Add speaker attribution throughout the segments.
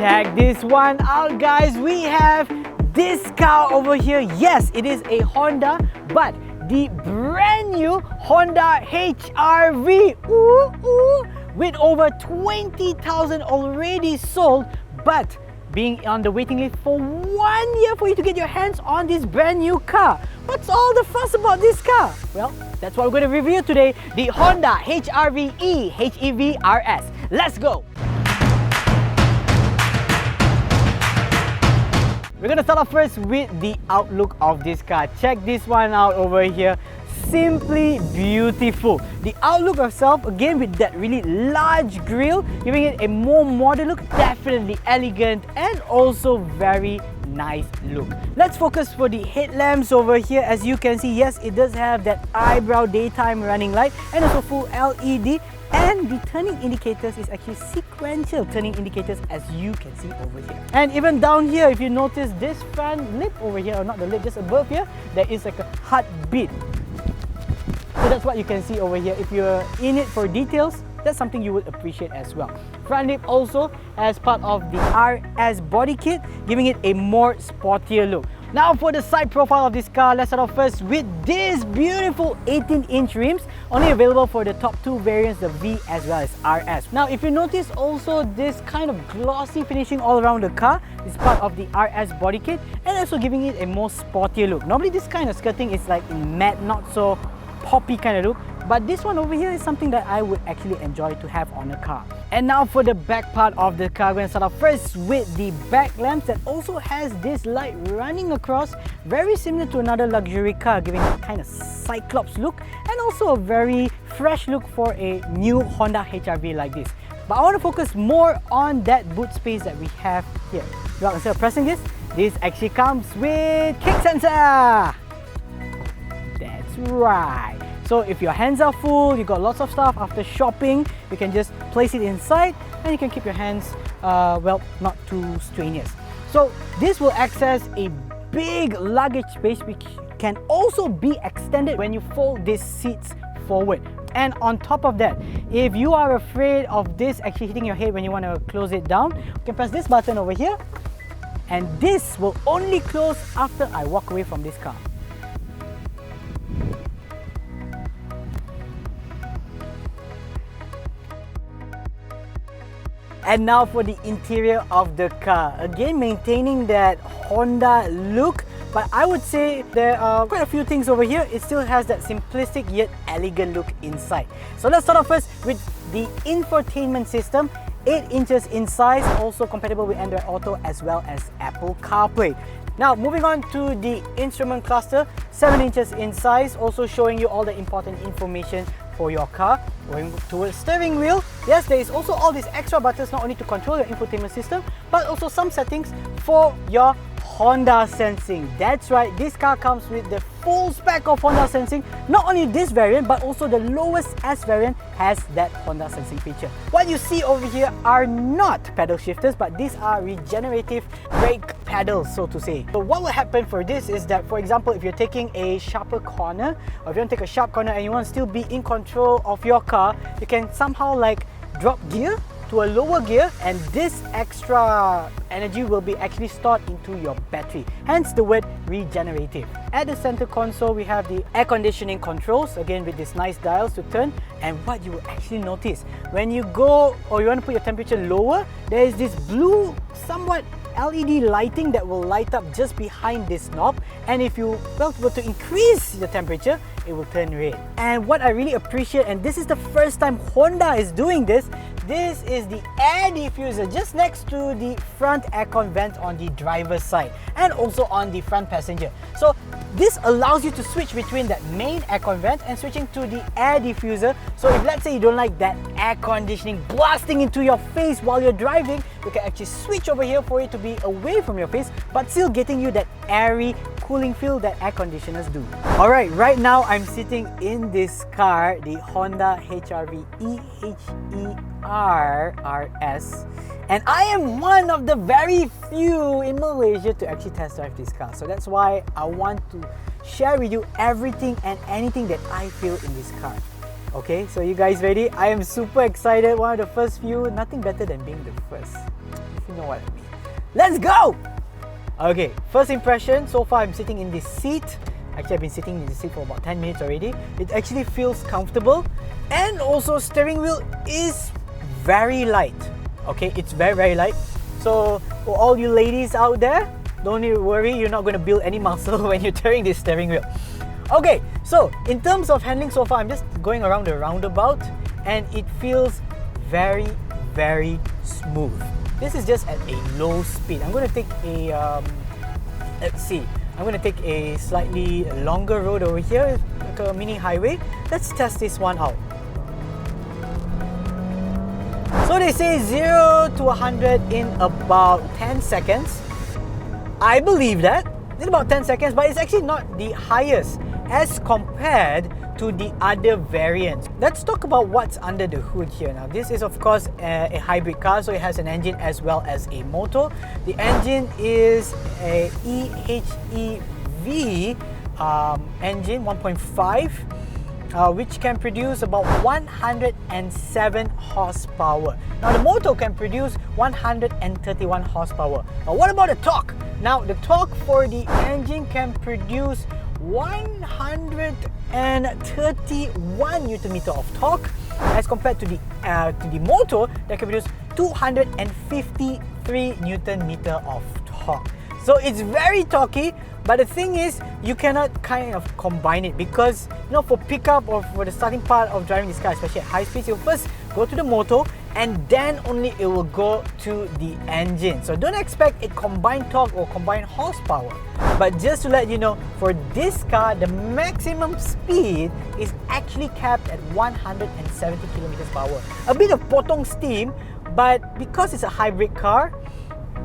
Speaker 1: Check this one out, guys. We have this car over here. Yes, it is a Honda, but the brand new Honda HR-V. With over 20,000 already sold, but being on the waiting list for 1 year for you to get your hands on this brand new car. What's all the fuss about this car? Well, that's what we're going to review today, the Honda HR-V e-HEV RS. Let's go! We're going to start off first with the outlook of this car. Check this one out over here. Simply beautiful. The outlook itself, again with that really large grille, giving it a more modern look, definitely elegant and also very nice look. Let's focus for the headlamps over here. As you can see, yes, it does have that eyebrow daytime running light and also full LED. And the turning indicators is actually sequential turning indicators, as you can see over here. And even down here, if you notice this front lip over here, or not the lip, just above here, there is like a heartbeat. So that's what you can see over here. If you're in it for details, that's something you would appreciate as well. Front lip also as part of the RS body kit, giving it a more sportier look. Now for the side profile of this car, let's start off first with this beautiful 18-inch rims, only available for the top two variants, the V as well as RS. Now if you notice also this kind of glossy finishing all around the car is part of the RS body kit and also giving it a more sportier look. Normally this kind of skirting is like in matte, not so poppy kind of look, but this one over here is something that I would actually enjoy to have on a car. And now for the back part of the car, we're going to start off first with the back lamps that also has this light running across, very similar to another luxury car, giving a kind of cyclops look and also a very fresh look for a new Honda HR-V like this. But I want to focus more on that boot space that we have here. Well, instead of pressing this actually comes with kick sensor. That's right. So if your hands are full, you got lots of stuff after shopping, you can just place it inside and you can keep your hands, well, not too strenuous. So this will access a big luggage space which can also be extended when you fold these seats forward. And on top of that, if you are afraid of this actually hitting your head when you want to close it down, you can press this button over here and this will only close after I walk away from this car. And now for the interior of the car. Again, maintaining that Honda look, but I would say there are quite a few things over here. It still has that simplistic yet elegant look inside. So let's start off first with the infotainment system. 8 inches in size, also compatible with Android Auto as well as Apple CarPlay. Now moving on to the instrument cluster, 7 inches in size, also showing you all the important information for your car. Going towards steering wheel, yes, there is also all these extra buttons not only to control your infotainment system but also some settings for your Honda sensing. That's right, this car comes with the full spec of Honda sensing. Not only this variant but also the lowest S variant has that Honda sensing feature. What you see over here are not pedal shifters, but these are regenerative brake pedals, so to say. So what will happen for this is that, for example, if you're taking a sharper corner, or if you want to take a sharp corner and you want to still be in control of your car, you can somehow like drop gear to a lower gear and this extra energy will be actually stored into your battery, hence the word regenerative. At the center console, we have the air conditioning controls, again with these nice dials to turn. And what you will actually notice, when you go or you want to put your temperature lower, there is this blue, somewhat LED lighting that will light up just behind this knob, and if you were to increase the temperature, it will turn red. And what I really appreciate, and this is the first time Honda is doing this is the air diffuser just next to the front aircon vent on the driver's side and also on the front passenger. So this allows you to switch between that main aircon vent and switching to the air diffuser. So if let's say you don't like that air conditioning blasting into your face while you're driving, you can actually switch over here for it to be away from your face but still getting you that airy cooling feel that air conditioners do. Alright, right now I'm sitting in this car, the Honda HR-V e-HEV RS, and I am one of the very few in Malaysia to actually test drive this car. So that's why I want to share with you everything and anything that I feel in this car. Okay, so you guys ready? I am super excited. One of the first few, nothing better than being the first, if you know what I mean. Let's go! Okay, first impression, so far I'm sitting in this seat. Actually, I've been sitting in this seat for about 10 minutes already. It actually feels comfortable, and also steering wheel is very light. Okay, it's very light. So for all you ladies out there, don't need to worry, you're not going to build any muscle when you're turning this steering wheel. Okay, so in terms of handling so far, I'm just going around the roundabout and it feels very smooth. This is just at a low speed. I'm going to take a, let's see, I'm going to take a slightly longer road over here, like a mini highway. Let's test this one out. So they say 0 to 100 in about 10 seconds. I believe that, in about 10 seconds, but it's actually not the highest as compared to the other variants. Let's talk about what's under the hood here. Now, this is of course a hybrid car, so it has an engine as well as a motor. The engine is a i-VTEC engine 1.5, which can produce about 107 horsepower. Now, the motor can produce 131 horsepower. Now, what about the torque? Now, the torque for the engine can produce 131 Newton meter of torque, as compared to the motor that can produce 253 Newton meter of torque. So it's very torquey, but the thing is, you cannot kind of combine it, because you know, for pickup or for the starting part of driving this car, especially at high speeds, you'll first go to the motor and then only it will go to the engine. So don't expect a combined torque or combined horsepower. But just to let you know, for this car, the maximum speed is actually capped at 170 kilometers per hour. A bit of potong steam, but because it's a hybrid car,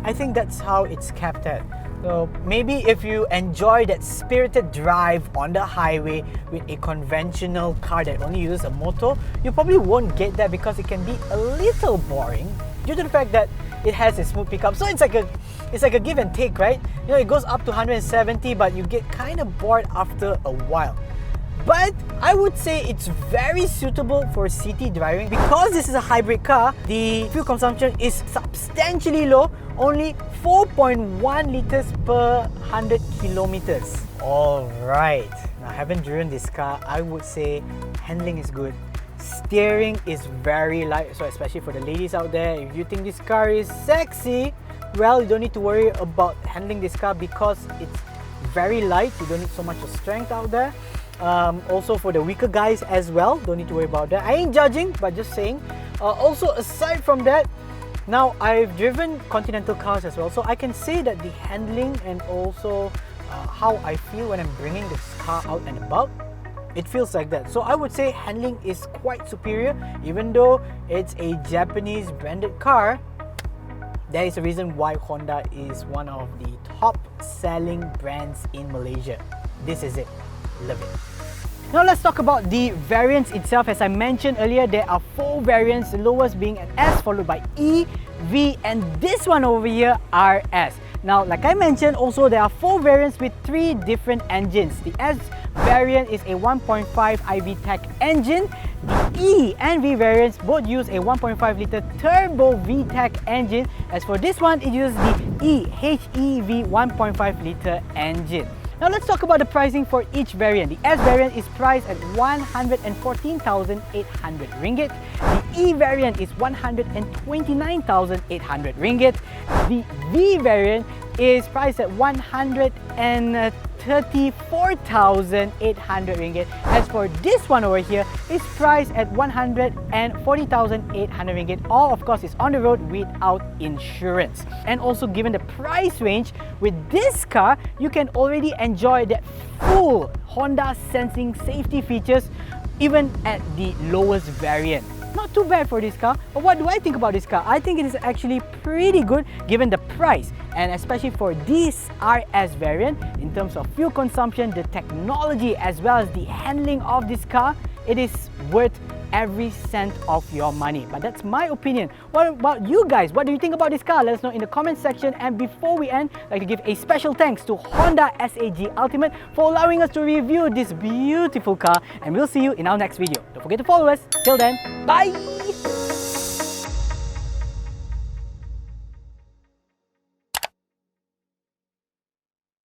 Speaker 1: I think that's how it's capped at. So maybe if you enjoy that spirited drive on the highway with a conventional car that only uses a motor, you probably won't get that, because it can be a little boring due to the fact that it has a smooth pickup. So it's like a give and take, right? You know, it goes up to 170, but you get kind of bored after a while. But I would say it's very suitable for city driving, because this is a hybrid car. The fuel consumption is substantially low, only 4.1 liters per 100 kilometers. Alright, now I haven't driven this car. I would say handling is good. Steering is very light, so especially for the ladies out there, if you think this car is sexy, well, you don't need to worry about handling this car, because it's very light. You don't need so much of strength out there. Also for the weaker guys as well, don't need to worry about that. I ain't judging, but just saying. Also, aside from that, now I've driven Continental cars as well, so I can say that the handling and also how I feel when I'm bringing this car out and about, it feels like that. So I would say handling is quite superior, even though it's a Japanese branded car. There is a reason why Honda is one of the top selling brands in Malaysia. This is it. Love it. Now let's talk about the variants itself. As I mentioned earlier, there are 4 variants, the lowest being an S, followed by E, V, and this one over here, RS. Now, like I mentioned, also there are 4 variants with 3 different engines. The S variant is a 1.5 i-VTEC engine. The E and V variants both use a 1.5 litre turbo VTEC engine. As for this one, it uses the i-VTEC 1.5 litre engine. Now let's talk about the pricing for each variant. The S variant is priced at 114,800 ringgit. The E variant is 129,800 ringgit. The V variant is priced at 134,800 ringgit. As for this one over here, it's priced at 140,800 ringgit. All of course is on the road without insurance. And also, given the price range, with this car, you can already enjoy that full Honda sensing safety features even at the lowest variant. Not too bad for this car, but what do I think about this car? I think it is actually pretty good given the price, and especially for this RS variant, in terms of fuel consumption, the technology as well as the handling of this car, it is worth every cent of your money. But that's my opinion. What about you guys? What do you think about this car? Let us know in the comment section. And before we end, I'd like to give a special thanks to Honda SAG Ultimate for allowing us to review this beautiful car, and we'll see you in our next video. Don't forget to follow us. Till then, bye!